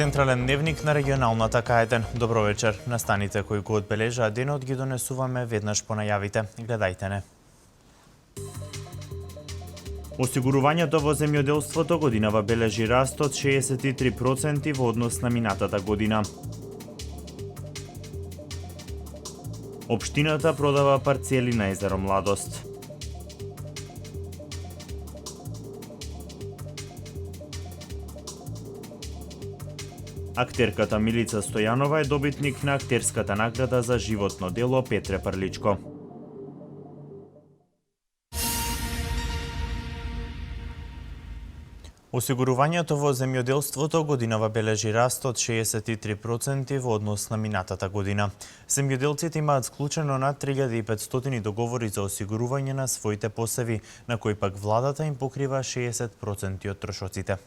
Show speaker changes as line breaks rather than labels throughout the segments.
Централен дневник на регионалната КН. Добро вечер. Настаните кои го одбележаат денот ги донесуваме веднаш по најавите. Гледајте не. Осигурувањето во земјоделството годинава бележи раст од 63% во однос на минатата година. Општината продава парцели на езеро Младост. Актерката Милица Стојанова е добитник на актерската награда за животно дело Петре Прличко. Осигурувањето во земјоделството годинава бележи раст од 63% во однос на минатата година. Земјоделците имаат склучено над 3500 договори за осигурување на своите посеви, на кои пак владата им покрива 60% од трошоците.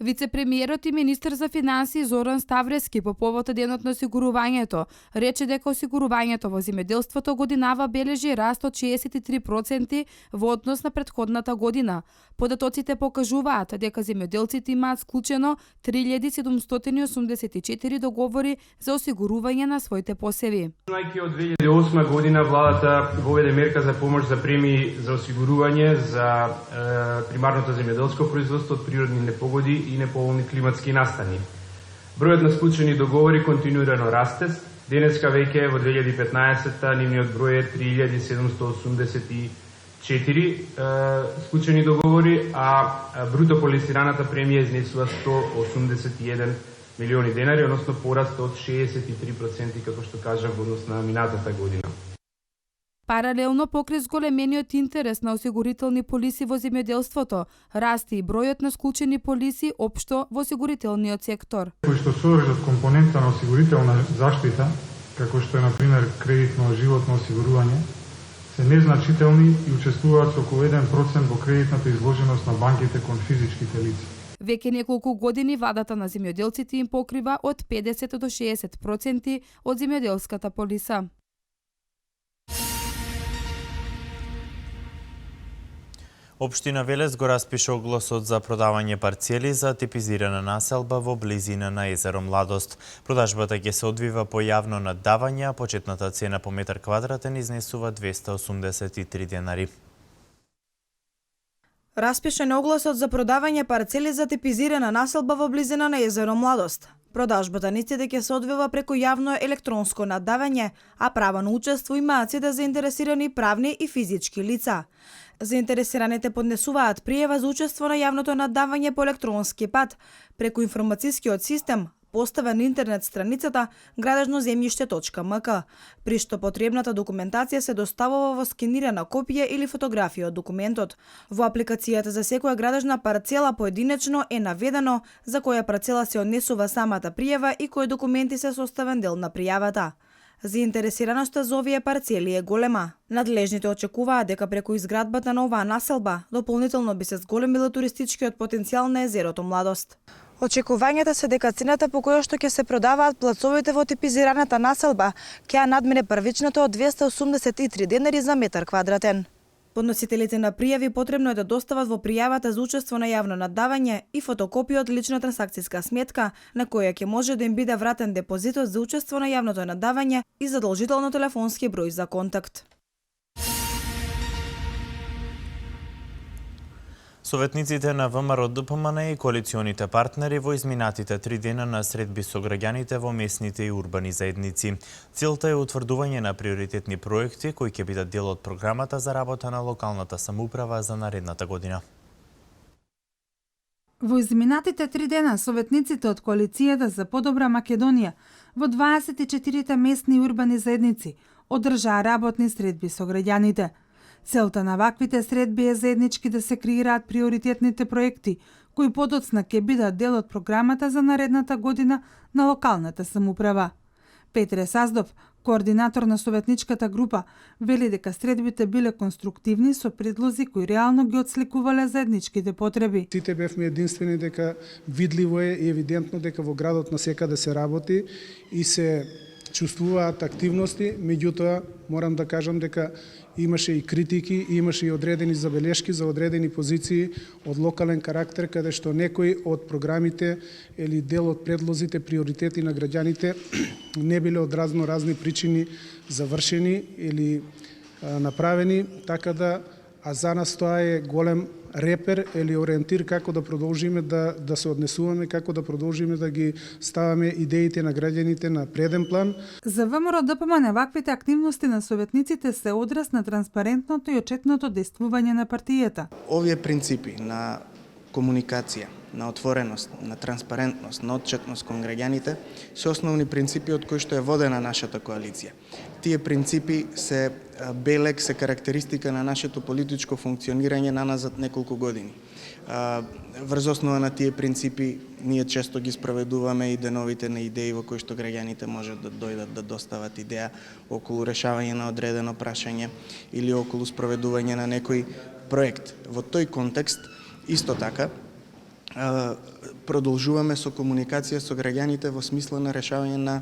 Вице-премиерот и министер за финансии Зоран Ставрески по повод денот на осигурувањето рече дека осигурувањето во земјоделството годинава бележи раст од 63% во однос на претходната година. Податоците покажуваат дека земјоделците имаат склучено 3784 договори за осигурување на своите посеви.
Најки од 2008 година владата воведе мерка за помош за премии за осигурување за примарното земјоделско производство од природни непогоди и неповолни климатски настани. Бројот на склучени договори континуирано расте. Денеска веќе во 2015-та нивниот број е 3784 склучени договори, а бруто полисираната премија изнесува 181 милиони денари, односно пораст од 63%, како што кажав, во однос на минатата година.
Паралелно покрај зголемениот интерес на осигурителни полиси во земјоделството, расте и бројот на склучени полиси општо во осигурителниот сектор.
Кои што содржат компонента на осигурителна заштита, како што е на пример кредитно животно осигурување, се незначителни и учествуваат со околу 1% во кредитната изложеност на банките кон физичките лица.
Веќе неколку години владата на земјоделците им покрива од 50 до 60% од земјоделската полиса.
Општина Велес го распиша огласот за продавање парцели за типизирана населба во близина на езеро Младост. Продажбата ќе се одвива по јавно наддавање, а почетната цена по метар квадратен изнесува 283 денари.
Распишен огласот за продавање парцели за типизирана населба во близина на езеро Младост. Продажбата нистите ќе се одвива преку јавно електронско наддавање, а право на учество имаат сите заинтересирани правни и физички лица. Заинтересираните поднесуваат пријава за учество на јавното наддавање по електронски пат, преку информацијскиот систем, поставен на интернет страницата градежноземјиште.мк, при што потребната документација се доставува во скенирана копија или фотографија од документот. Во апликацијата за секоја градежна парцела поединечно е наведено за која парцела се однесува самата пријава и кои документи се составен дел на пријавата. Заинтересираноста за овие парцели е голема. Надлежните очекуваат дека преку изградбата на оваа населба дополнително би се зголемил туристичкиот потенцијал на езерото Младост. Очекувањата се дека цената по која што ќе се продаваат плацовите во типизираната населба ќе ја надмине првичната од 283 денари за метар квадратен. Подносителите на пријави потребно е да достават во пријавата за учество на јавно наддавање и фотокопија од лична трансакцијска сметка на која ќе може да им биде вратен депозитот за учество на јавното наддавање и задолжително телефонски број за контакт.
Советниците на ВМРО ДПМН и коалиционите партнери во изминатите 3 дена на средби со граѓаните во местните и урбани заедници. Целта е утврдување на приоритетни проекти кои ќе бидат дел од програмата за работа на локалната самоуправа за наредната година.
Во изминатите 3 дена советниците од коалицијата за подобра Македонија во 24 местни и урбани заедници одржаа работни средби со граѓаните. Целта на ваквите средби е заеднички да се креираат приоритетните проекти, кои подоцна ќе бидат дел од програмата за наредната година на локалната самоуправа. Петре Саздов, координатор на советничката група, вели дека средбите биле конструктивни со предлози кои реално ги отсликувале заедничките потреби.
Сите бевме единствени дека видливо е и евидентно дека во градот на секаде се работи и се чувствуваат активности, меѓутоа морам да кажам дека имаше и критики, имаше и одредени забелешки за одредени позиции од локален карактер, каде што некои од програмите или дел од предлозите, приоритети на граѓаните не биле од разни причини завршени или направени, така да за нас тоа е голем репер или ориентир како да продолжиме да се однесуваме, како да продолжиме да ги ставаме идеите на граѓаните на преден план.
За ВМРО ДПМН ваквите активности на советниците се одраз на транспарентното и отчетното действување на партијата.
Овие принципи на комуникација, на отвореност, на транспарентност, на отчетност кон граѓаните се основни принципи од кои што е водена нашата коалиција. Тие принципи се белег, се карактеристика на нашето политичко функционирање наназад неколку години. Врз основа на тие принципи ние често ги спроведуваме и деновите на идеи во кои што граѓаните можат да дојдат да достават идеја околу решавање на одредено прашање или околу спроведување на некој проект. Во тој контекст исто така продолжуваме со комуникација со граѓаните во смисла на решавање на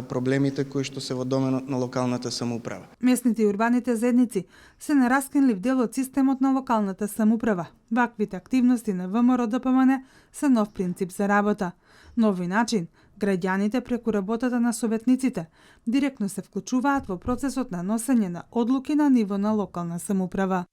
проблемите кои што се во доменот на локалната самоуправа.
Местните и урбаните заедници се нераскинлив дел од системот на локалната самоуправа. Ваквите активности на ВМРО ДПМН се нов принцип за работа. Нови начин, граѓаните преку работата на советниците директно се вклучуваат во процесот на носење на одлуки на ниво на локална самоуправа.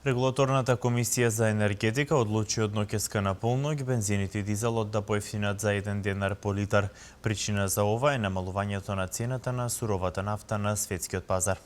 Регулаторната комисија за енергетика одлучи од ноќеска на полноќ бензинот и дизелот да поевтинат за 1 денар по литар. Причина за ова е намалувањето на цената на суровата нафта на светскиот пазар.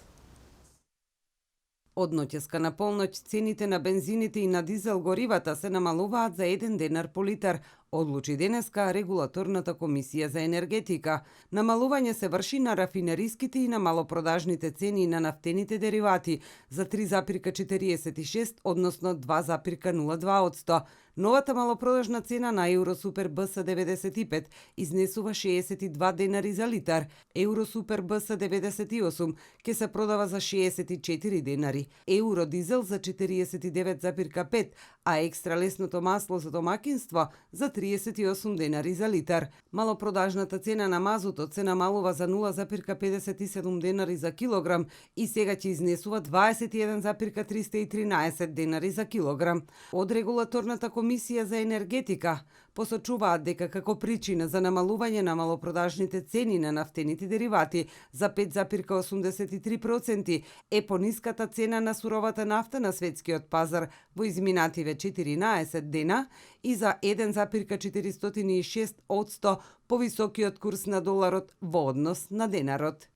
Од ноќеска на полноќ цените на бензините и на дизел горивата се намалуваат за 1 денар по литар, одлучи денеска Регулаторната комисија за енергетика. Намалување се врши на рафинериските и на малопродажните цени на нафтените деривати за 3,46, односно 2,02%. Новата малопродажна цена на Евросупер БС 95 изнесува 62 денари за литар, Евросупер БС 98 ќе се продава за 64 денари, Евродизел за 49,5, а екстра лесното масло за домакинство за 38 денари за литар. Малопродажната цена на мазутот се намалува за 0,57 денари за килограм и сега ќе изнесува 21,313 денари за килограм. Од Регулаторната комисија за енергетика посочуваат дека како причина за намалување на малопродажните цени на нафтените деривати за 5,83% е пониската цена на суровата нафта на светскиот пазар во изминативе 14 дена и за 1,406% повисокиот курс на доларот во однос на денарот.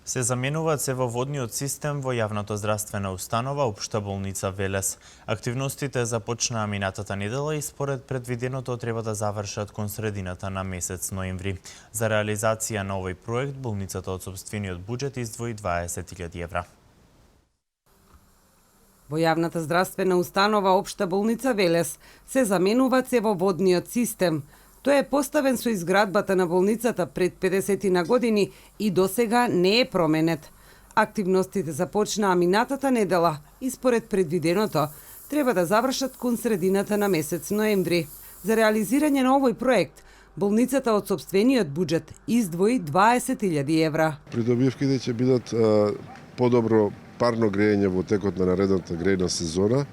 Се заменуваат се во водниот систем во јавната здравствена установа Општа болница Велес. Активностите започнаа минатата недела и според предвиденото треба да завршат кон средината на месец ноември. За реализација на овој проект болницата од сопствениот буџет издвои 20.000 евра.
Во јавната здравствена установа Општа болница Велес се заменуваат се во водниот систем. Тој е поставен со изградбата на болницата пред 50 на години и досега не е променет. Активностите започнаа минатата недела и според предвиденото треба да завршат кон средината на месец ноември. За реализирање на овој проект, болницата од сопствениот буџет издвои 20.000 евра.
Придобивките ќе бидат подобро парно грејење во текот на наредната грејна сезона,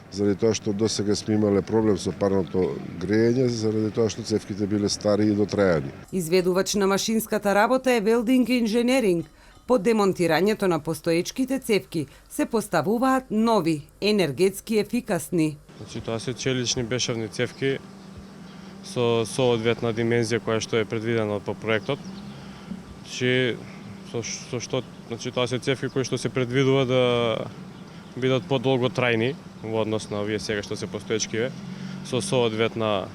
заради тоа што досега сме имале проблем со парното грејење, заради тоа што цевките биле стари и дотрајани.
Изведувач на машинската работа е Велдинг инженеринг. По демонтирањето на постоечките цевки се поставуваат нови, енергетски ефикасни.
Значи тоа се челични бешавни цевки со соодветна димензија која што е предвидена по проектот. Значи тоа се цевки кои што се предвидува да бидат подолго трајни во однос на овие сега што се постоечкиве, со соодветна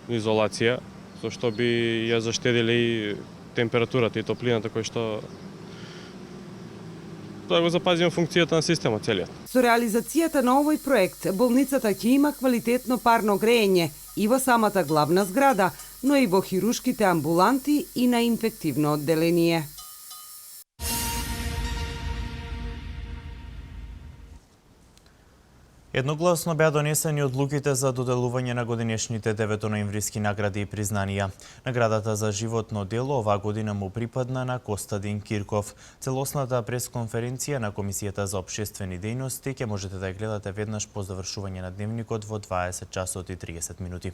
изолација, со што би ја заштедиле и температурата и топлината кој што да го запазиме функцијата на системот целиот.
Со реализацијата на овој проект, болницата ќе има квалитетно парно грејење и во самата главна зграда, но и во хирушките амбуланти и на инфективно одделение.
Едногласно беа донесени одлуките за доделување на годинешните 9 ноемвриски награди и признанија. Наградата за животно дело оваа година му припадна на Костадин Кирков. Целосната пресконференција на Комисијата за општествени дејности ќе можете да ја гледате веднаш по завршување на дневникот во 20 часот и 30 минути.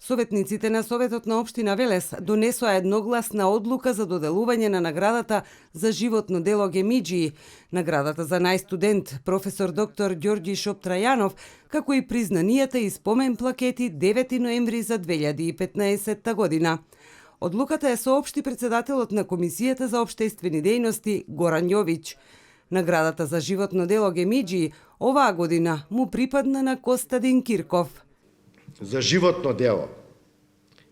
Советниците на Советот на Општина Велес донесоа едногласна одлука за доделување на наградата за животно дело Гемиџии, наградата за најстудент професор доктор Ѓорѓи Шоптрајанов, како и признанијата и спомен плакети 9 ноември за 2015 година. Одлуката е соопшти председателот на Комисијата за општествени дејности Горан Јовиќ. Наградата за животно дело Гемиџии оваа година му припадна на Костадин Кирков.
За животно дело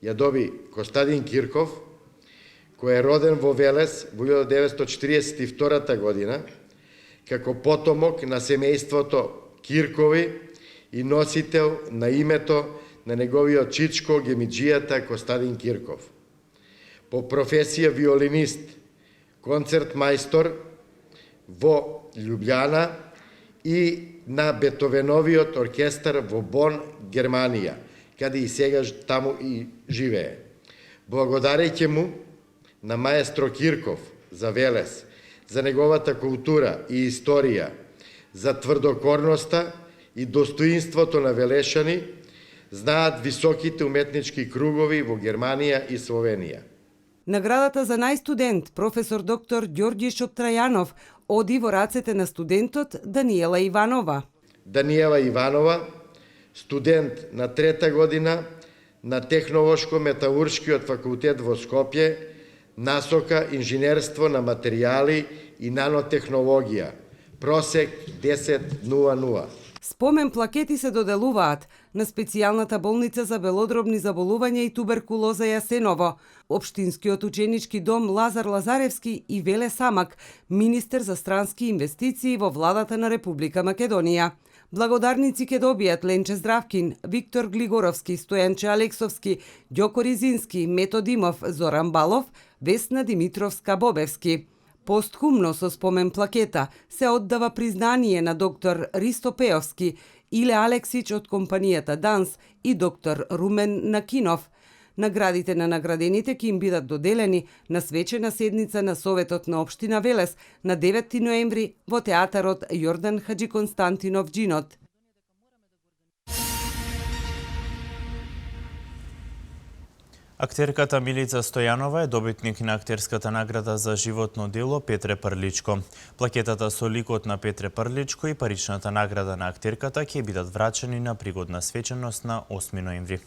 ја доби Костадин Кирков, кој е роден во Велес во 1942 година, како потомок на семејството Киркови и носител на името на неговиот чичко Гемиџијата Костадин Кирков. По професија виолинист, концерт мајстор во Љубљана и на Бетовеновиот оркестар во Бон, Германија, каде и сега таму и живее. Благодарејќи му на маестро Кирков за Велес, за неговата култура и историја, за тврдокорноста и достоинството на велешани, знаат високите уметнички кругови во Германија и Словенија.
Наградата за најстудент професор доктор Ѓорѓи Шоптрајанов оди во рацете на студентот Даниела Иванова.
Даниела Иванова, студент на 3-та година на Технолошко-металуршкиот факултет во Скопје, насока инженерство на материјали и нанотехнологија, просек 10.00.
Спомен плакети се доделуваат на специјалната болница за белодробни заболувања и туберкулоза Јасеново, Општинскиот ученички дом Лазар Лазаревски и Веле Самак, министер за странски инвестиции во владата на Република Македонија. Благодарници ќе добијат Ленче Здравкин, Виктор Глигоровски, Стојанче Алексовски, Ѓоко Ризински, Мето Димов, Зоран Балов, Весна Димитровска-Бобевски. Постхумно со спомен плакета се оддава признание на доктор Ристо Пеовски, Иле Алексич од компанијата Данс и доктор Румен Накинов. Наградите на наградените ќе им бидат доделени на свечена седница на Советот на Општина Велес на 9 ноември во театарот Јордан Хаджи Константинов Џинот.
Актерката Милица Стојанова е добитник на актерската награда за животно дело Петре Прличко. Плакетата со ликот на Петре Прличко и паричната награда на актерката ќе бидат врачени на пригодна свеченост на 8 ноември.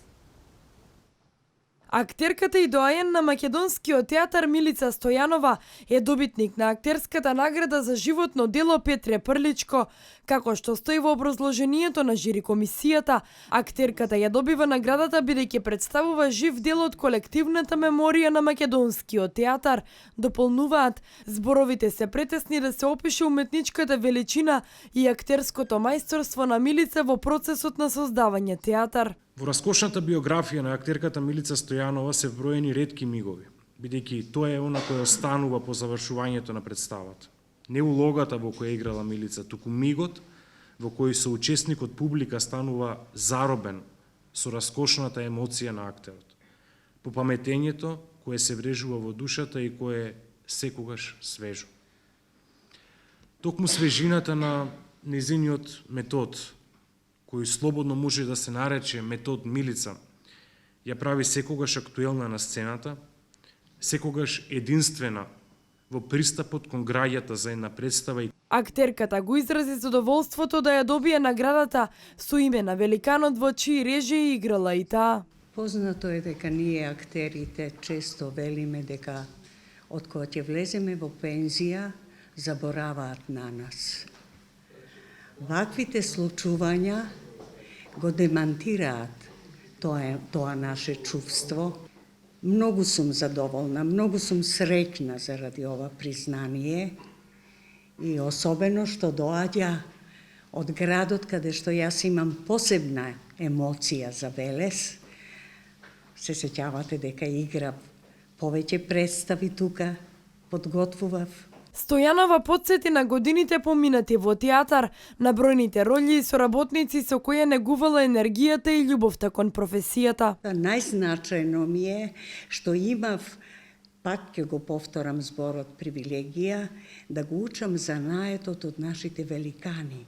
Актерката и доаен на македонскиот театар Милица Стојанова е добитник на актерската награда за животно дело Петре Прличко. Како што стои во образложението на жири комисијата, актерката ја добива наградата бидејќи представува жив дел од колективната меморија на македонскиот театар. Дополнуваат, зборовите се претесни да се опише уметничката величина и актерското мајсторство на Милица во процесот на создавање театар.
Во раскошната биографија на актерката Милица Стојанова се вброени ретки мигови, бидејќи тоа е она кој останува по завршувањето на представата. Не улогата во која играла Милица, туку мигот во кој соучесникот публика станува заробен со раскошната емоција на актерот. По паметењето кое се врежува во душата и кое е секогаш свежо. Токму свежината на незиниот метод, кој слободно може да се нарече метод Милица, ја прави секогаш актуелна на сцената, секогаш единствена во пристапот кон граѓата за една представа.
Актерката го изрази задоволството да ја добие наградата со име на великанот во чии режија играла и таа.
Познато е дека ние актерите често велиме дека од кога ќе влеземе во пензија забораваат на нас. Ваквите случувања го демантираат тоа наше чувство. Многу сум задоволна, многу сум среќна заради ова признание и особено што доаѓа од градот каде што јас имам посебна емоција за Велес. Се сеќавате дека играв повеќе представи тука, подготвував.
Стојанова потсети на годините поминати во театар, на бројните роли и соработници со кои негувала енергијата и љубовта кон професијата.
Најзначајно ми е што имав, пак ќе го повторам зборот, привилегија да го учам занаетот од нашите великани.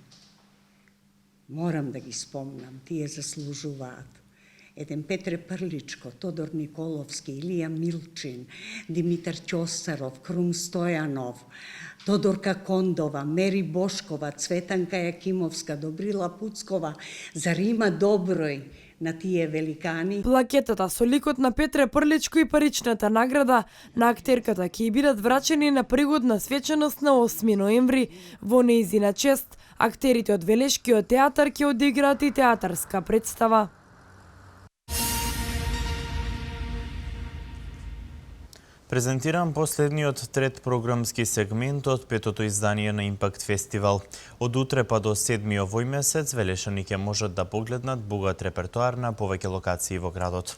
Морам да ги спомнам, тие заслужуваат. Еден Петре Прличко, Тодор Николовски, Илија Милчин, Димитар Ќосаров, Крум Стојанов, Тодорка Кондова, Мери Бошкова, Цветанка Јакимовска, Добрила Пуцкова, зар има доброј на тие великани?
Плакетата со ликот на Петре Прличко и паричната награда на актерката ќе бидат врачени на пригодна свеченост на 8 ноември. Во нејзина чест, актерите од Велешкиот театар ќе одиграат и театарска представа.
Презентирам последниот трет програмски сегмент од петото издание на Импакт Фестивал. Од утре па до 7 овој месец велешани ќе можат да погледнат богат репертоар на повеќе локации во градот.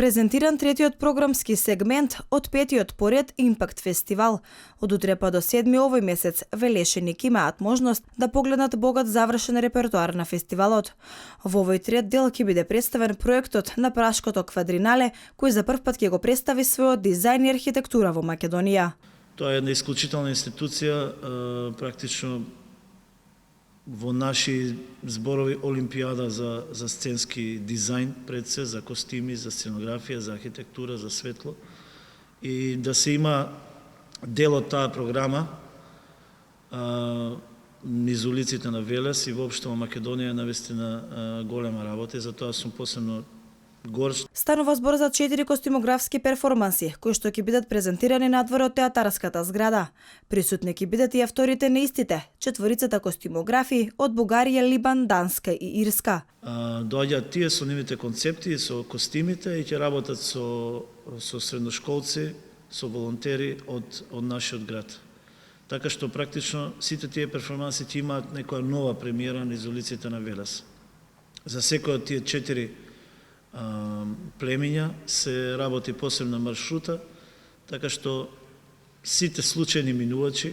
Презентиран третиот програмски сегмент од петиот поред Импакт Фестивал. Од утре па до 7 овој месец велешени ќе имаат можност да погледнат богат завршен репертоар на фестивалот. Во овој трет дел ќе биде представен проектот на Прашкото квадринале, кој за прв пат ќе го представи својот дизајн и архитектура во Македонија.
Тоа е една исклучителна институција, практично во наши зборови олимпијада за сценски дизајн пред се, за костими, за сценографија, за архитектура, за светло. И да се има дел од таа програма низ улиците на Велес и воопшто во Македонија е навистина голема работа и затоа сум посебно горд.
Станува збор за 4 костимографски перформанси, кои што ќе бидат презентирани надвор од театарската зграда. Присутни ќе бидат и авторите на истите, 4 костимографи од Бугарија, Либан, Данска и Ирска.
Доаѓаат тие со нивните концепти, со костимите и ќе работат со средношколци, со волонтери од нашиот град. Така што практично сите тие перформанси ќе имаат некоја нова премиера низ улиците на Велес. За секој од тие 4 племиња се работи посебна маршрута, така што сите случајни минувачи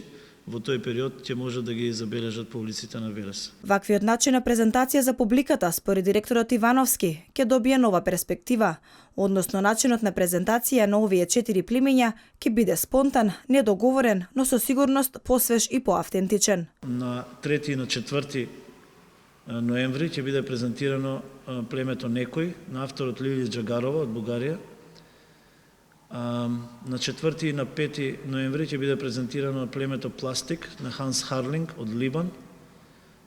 во тој период ќе можат да ги забележат по улиците на Велес.
Ваквиот начин на презентација за публиката, според директорот Ивановски, ќе добие нова перспектива, односно начинот на презентација на овие 4 племиња ќе биде спонтан, недоговорен, но со сигурност посвеж и поавтентичен.
На 3 и на 4 ноември ќе биде презентирано племето Некој на авторот Лили Джагарова од Бугарија. На 4 и на 5 ноември ќе биде презентирано племето Пластик на Ханс Харлинг од Либан.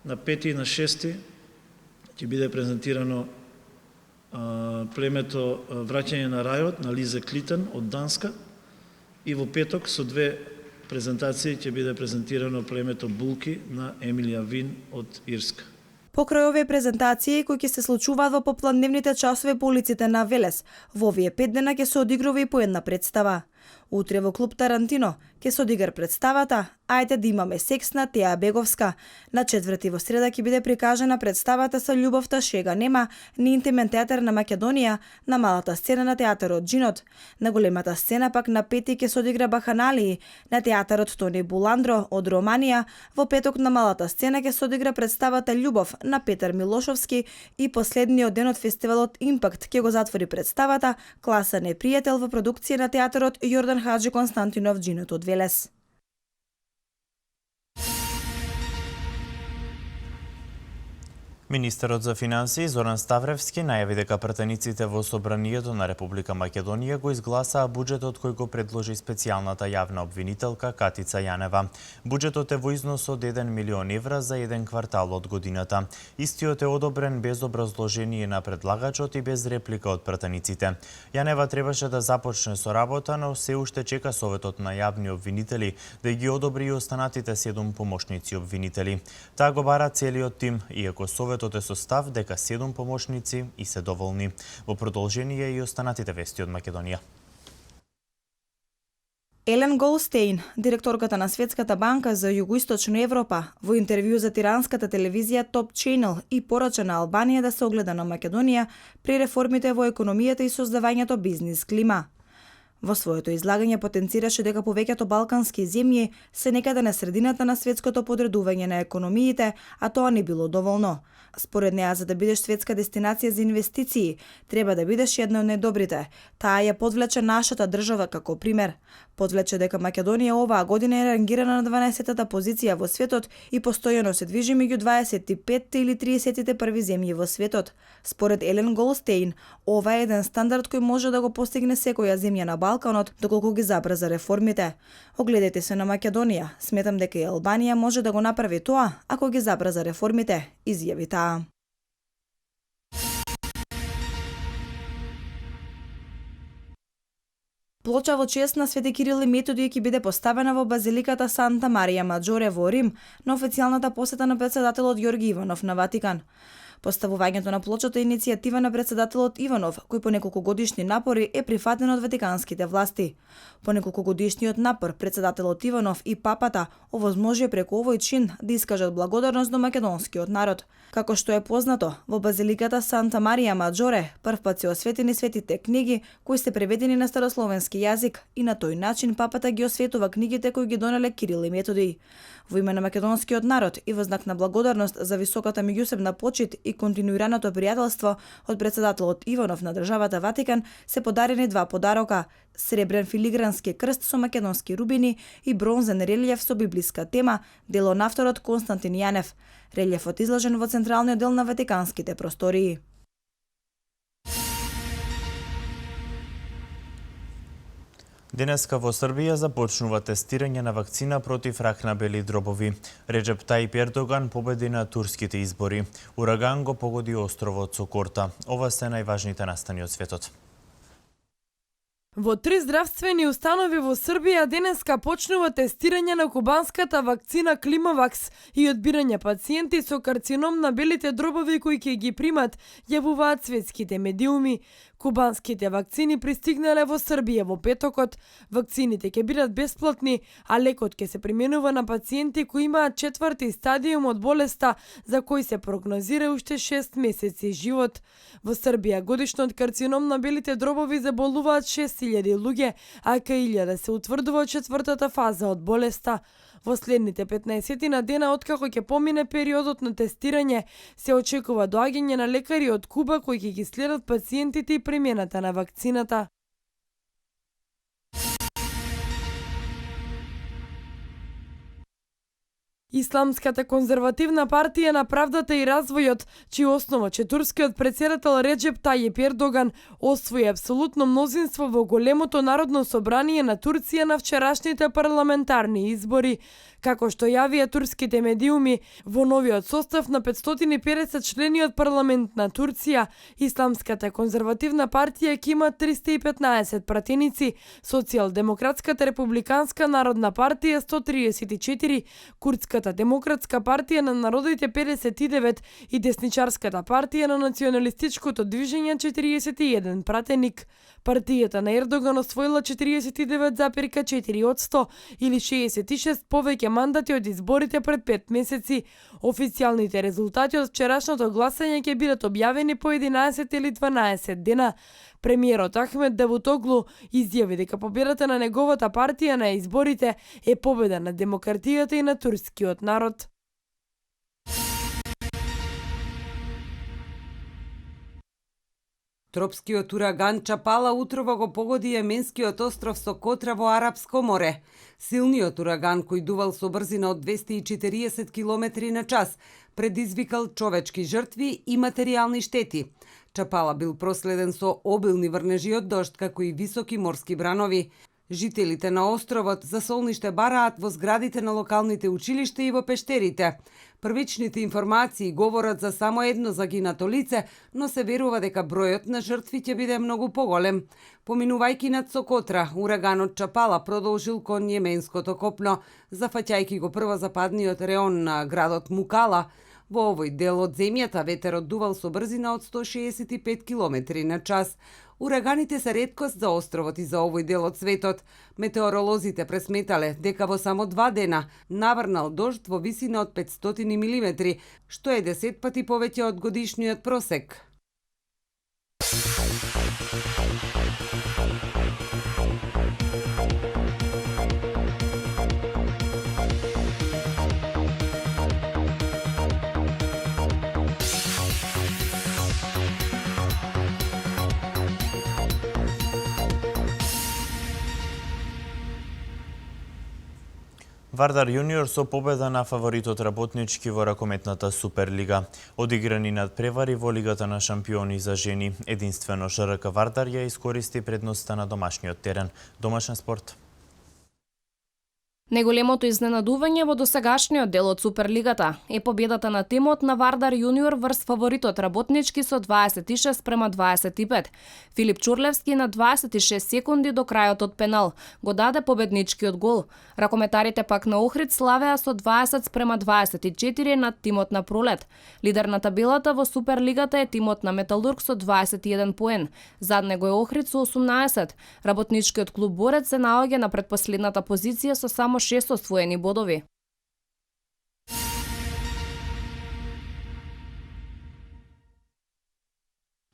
На 5 и на 6 ќе биде презентирано племето Враќање на рајот на Лизе Клитен од Данска. И во петок со 2 презентации ќе биде презентирано племето Булки на Емилија Вин од Ирска.
Покрај овие презентации кои ќе се случуваат во попланевните часови по улиците на Велес, во овие 5 дена ќе се одигрува и по една представа. Утре во клуб Тарантино ќе се одигра представата Ајде да имаме секс на Теја Беговска. На 4 во среда ќе биде прикажана представата со Љубовта шега нема на Интимен театар на Македонија на малата сцена на театарот Джинот. На големата сцена пак на 5 ќе се одигра Баханалии на театарот Тони Буландро од Романија. Во петок на малата сцена ќе се одигра представата Љубов на Петар Милошовски и последниот ден од фестивалот Импакт ќе го затвори представата Класа непријател во продукција на театарот Јордан Хаджи Константинов Джинот од Велес.
Министерот за финансии Зоран Ставревски најави дека пратениците во Собранието на Република Македонија го изгласаа буџетот кој го предложи специјалната јавна обвинителка Катица Јанева. Буџетот е во износ од 1 милион евра за еден квартал од годината. Истиот е одобрен без образложение на предлагачот и без реплика од пратениците. Јанева требаше да започне со работа, но се уште чека Советот на јавни обвинители да ги одобри и останатите 7 помошници обвинители. Таа го бара целиот тим, иако Советот е состав дека 7 помошници и се доволни. Во продолжение и останатите вести од Македонија.
Елен Голстейн, директорката на Светската банка за Југоисточна Европа, во интервју за тиранската телевизија Top Channel и порача на Албанија да се огледа на Македонија при реформите во економијата и создавањето бизнис клима. Во своето излагање потенцираше дека повеќето балкански земји се некаде на средината на светското подредување на економиите, а тоа не било доволно. Според неа, за да бидеш светска дестинација за инвестиции, треба да бидеш една од најдобрите. Таа ја подвлече нашата држава како пример. Подвлече дека Македонија оваа година е рангирана на 12-та позиција во светот и постојано се движи меѓу 25 или 31 земји во светот. Според Елен Голстейн, ова е еден стандард кој може да го постигне секоја земја на Балканот, доколку ги забрза реформите. Огледете се на Македонија. Сметам дека и Албанија може да го направи тоа, ако ги забрза реформите, изјави таа. Плоча во чест на Свети Кирил и Методиј ќе биде поставена во базиликата Санта Марија Маджоре во Рим на официјалната посета на председателот Ѓорги Иванов на Ватикан. Поставувањето на плочата е иницијатива на председателот Иванов, кој по неколку годишни напори е прифатен од ватиканските власти. По неколку годишниот напор, председателот Иванов и папата овозможија преку овој чин да искажат благодарност до македонскиот народ. Како што е познато, во базиликата Санта Марија Маджоре првпат се осветени светите книги кои се преведени на старословенски јазик и на тој начин папата ги осветува книгите кои ги донеле Кирил и Методиј. Во име на македонскиот народ и во знак на благодарност за високата меѓусебна почит и континуираното пријателство од председателот Иванов на државата Ватикан се подарени два подарока: сребрен филигрански крст со македонски рубини и бронзен релиеф со библиска тема, дело на авторот Константин Јанев. Релиефот изложен во централниот дел на ватиканските простории.
Денеска во Србија започнува тестирање на вакцина против рак на бели дробови. Реджеп Тајип Ердоган победи на турските избори. Ураган го погоди островот Сокорта. Ова се најважните настани од светот.
Во 3 здравствени установи во Србија денеска почнува тестирање на кубанската вакцина Климавакс и одбирање пациенти со карцином на белите дробови кои ќе ги примат, јавуваат светските медиуми. Кубанските вакцини пристигнале во Србија во петокот. Вакцините ќе бидат бесплатни, а лекот ќе се применува на пациенти кои имаат 4ти стадиум од болеста, за кој се прогнозира уште 6 месеци живот. Во Србија годишно од карцином на белите дробови заболуваат 6000 луѓе, а кај 1000 се утврдува 4-та фаза од болеста. Во следните 15 дена откако ќе помине периодот на тестирање, се очекува доаѓање на лекари од Куба кои ќе ги следат пациентите и примената на вакцината. Исламската конзервативна партија на правдата и развојот, чиј основач е турскиот претседател Реджеп Тајип Ердоган, освои апсолутно мнозинство во големото народно собрание на Турција на вчерашните парламентарни избори. Како што јавија турските медиуми, во новиот состав на 550 члени од парламент на Турција, Исламската конзервативна партија ќе има 315 пратеници, Социјалдемократската републиканска народна партија 134, Курдската демократска партија на народите 59 и Десничарската партија на националистичкото движење 41 пратеник. Партијата на Ердоган освоила 49,4% или 66 повеќе мандати од изборите пред 5 месеци. Официјалните резултати од вчерашното гласање ќе бидат објавени по 11 или 12 дена. Премиерот Ахмед Давутоглу изјави дека победата на неговата партија на изборите е победа на демократијата и на турскиот народ.
Тропскиот ураган Чапала утрово го погоди јеменскиот остров Сокотра во Арапско море. Силниот ураган кој дувал со брзина од 240 км на час предизвикал човечки жртви и материјални штети. Чапала бил проследен со обилни врнежи од дожд, како и високи морски бранови. Жителите на островот за солниште бараат во зградите на локалните училишта и во пештерите. Првичните информации говорат за само едно загинато лице, но се верува дека бројот на жртви ќе биде многу поголем. Поминувајќи над Сокотра, ураганот Чапала продолжил кон јеменското копно, зафаќајќи го првозападниот реон на градот Мукала. Во овој дел од земјата ветерот дувал со брзина од 165 км на час. Ураганите се реткост за островот и за овој дел од светот. Метеоролозите пресметале дека во само 2 дена наврнал дожд во висина од 500 мм, што е 10 пати повеќе од годишниот просек.
Вардар Јуниор со победа на фаворитот Работнички во ракометната Суперлига. Одиграни надпревари во Лигата на шампиони за жени. Единствено ЖРК Вардар ја искористи предноста на домашниот терен. Домашен спорт.
Неголемото изненадување во досегашниот дел од Суперлигата е победата на тимот на Вардар Јуниор врз фаворитот Работнички со 26:25. Филип Чурлевски на 26 секунди до крајот од пенал го даде победничкиот гол. Ракометарите пак на Охрид славеа со 20:24 над тимот на Пролет. Лидер на табелата во Суперлигата е тимот на Металург со 21 поен. Зад него е Охрид со 18. Работничкиот клуб Борец се наоѓа на предпоследната позиција со само 6 освоени бодови.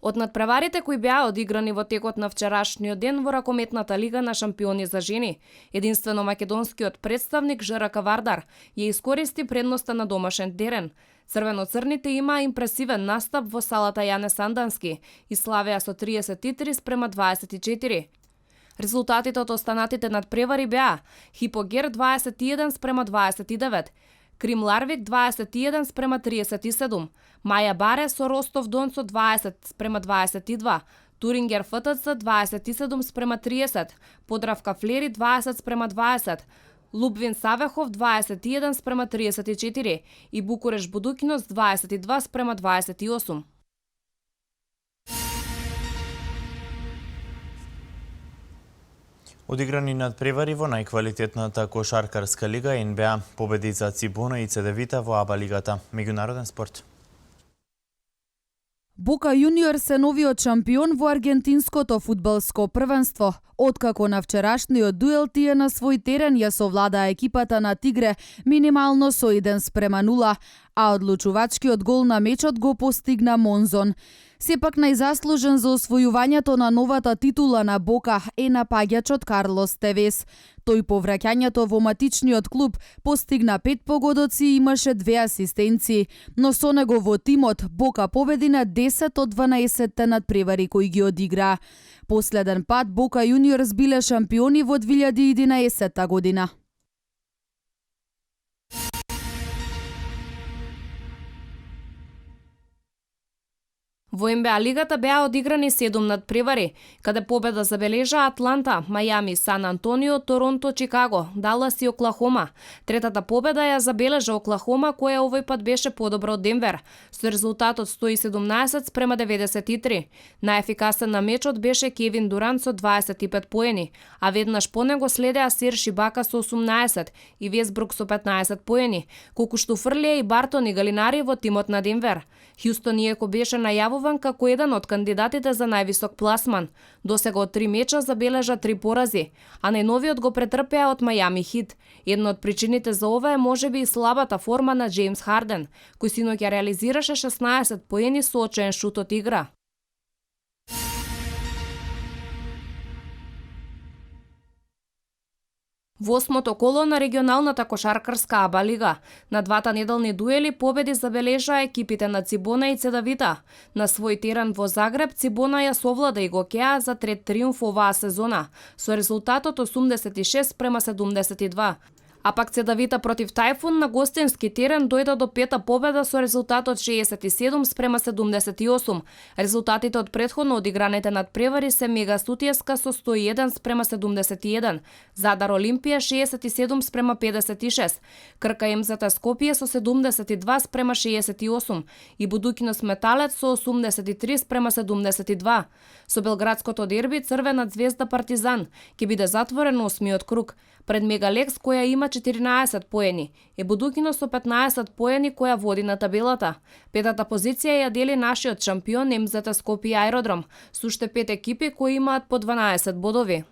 Од надпреварите кои беа одиграни во текот на вчерашниот ден во ракометната Лига на шампиони за жени, единствено македонскиот представник ЖРК Вардар ја искористи предноста на домашен терен. Црвено-црните имаа импресивен настап во салата Јане Сандански и славеа со 33:24. Резултатите од останатите надпревари беа Хипогер 21:29, Крим Ларвик 21:37, Маја Баре со Ростов Дон со 20:22, Турингер ФТЦ 27:30, Подравка Флери 20:20, Лубвин Савехов 21:34 и Букуреш Будукинос 22:28.
Одиграни надпревари во најквалитетната кошаркарска лига НБА, победи за Цибона и Цедевита во АБА лигата. Меѓународен спорт.
Бока Јуниор се новиот шампион во аргентинското фудбалско првенство. Откако на вчерашниот дуел тие на свој терен ја совладаа екипата на Тигре минимално со 1:0, а одлучувачкиот гол на мечот го постигна Монзон. Сепак најзаслужен за освојувањето на новата титула на Бока е напаѓачот Карлос Тевес. Тој по враќањето во матичниот клуб постигна 5 погодоци и имаше 2 асистенции, но со него во тимот Бока победи на 10 од 12 надпревари кои ги одигра. Последен пат Бока Јуниорс биле шампиони во 2011 година.
Во НБА лигата беа одиграни 7 надпревари, каде победа забележа Атланта, Мајами, Сан Антонио, Торонто, Чикаго, Далас и Оклахома. Третата победа ја забележа Оклахома, која овој пат беше подобра од Денвер, со резултатот 117:93. Најефикасен на мечот беше Кевин Дурант со 25 поени, а веднаш по него следеа Серж Ибака со 18 и Весбрук со 15 поени, колку што фрлеа и Бартон и Галинари во тимот на Денвер. Хјустон иако беше најавуван како еден од кандидатите за највисок пласман. Досега од 3 меча забележа 3 порази, а најновиот го претрпеа од Мајами Хит. Една од причините за ова е можеби и слабата форма на Джеймс Харден, кој синоќа реализираше 16 поени со очен шут од игра. Во осмото коло на регионалната кошаркарска АБА лига, на двата неделни дуели победи забележаа екипите на Цибона и Цедевита. На свој терен во Загреб Цибона ја совлада и го кеа за трет триумф оваа сезона, со резултатот 86:72. А пак Цедевита против Тајфун на гостински терен дојде до пета победа со резултатот 67:78. Резултатите од претходно одиграните надпревари се Мега Сутјеска со 101:71, Задар Олимпија 67:56, Крка МЗТ Скопје со 72:68 и Будукинос Металец со 83:72. Со белградското дерби Црвена звезда Партизан ќе биде затворен осмиот круг. Пред Мегалекс која има 14 поени, е Будукино со 15 поени која води на табелата. Петата позиција ја дели нашиот шампион МЗТ Скопје Аеродром, со уште 5 екипи кои имаат по 12 бодови.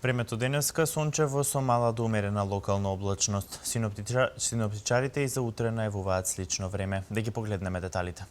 Времето денеска сончево со мала до умерена локална облачност. Синоптичарите и за утре најавуваат слично време. Да ги погледнеме деталите.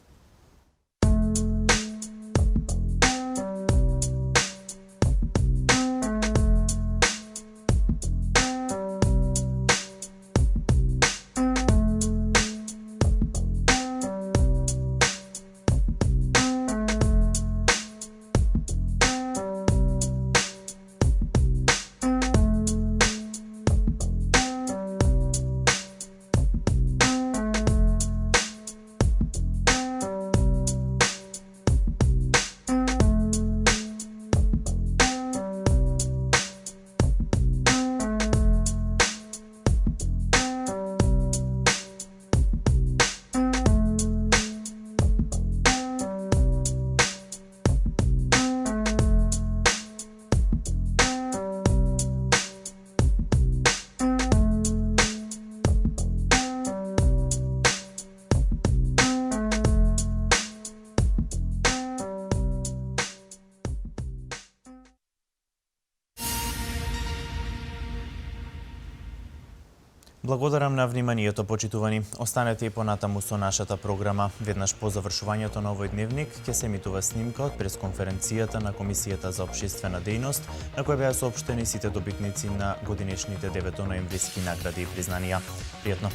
Благодарам на вниманието, почитувани. Останете и понатаму со нашата програма. Веднаш по завршувањето на овој дневник ќе се емитува снимка од пресконференцијата на Комисијата за општествена дејност, на која беа соопштени сите добитници на годинешните 9 ноемвриски награди и признанија. Пријатно!